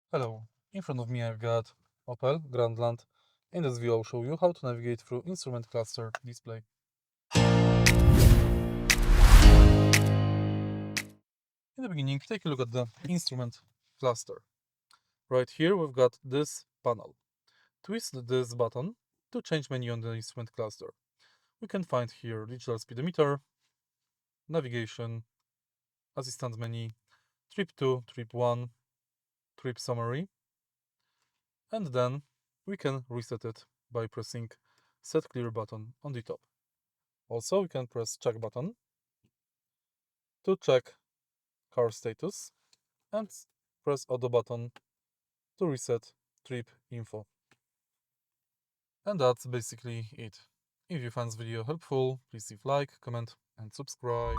Hello, in front of me I've got Opel Grandland. In this video I'll show you how to navigate through instrument cluster display. In the beginning, take a look at the instrument cluster. Right here we've got this panel. Twist this button to change menu on the instrument cluster. We can find here Digital Speedometer, navigation, assistant menu, trip 2, trip 1, trip summary, and then we can reset it by pressing set clear button on the top. Also, we can press check button to check car status and press auto button to reset trip info. And that's basically it. If you found this video helpful, please leave like, comment and subscribe.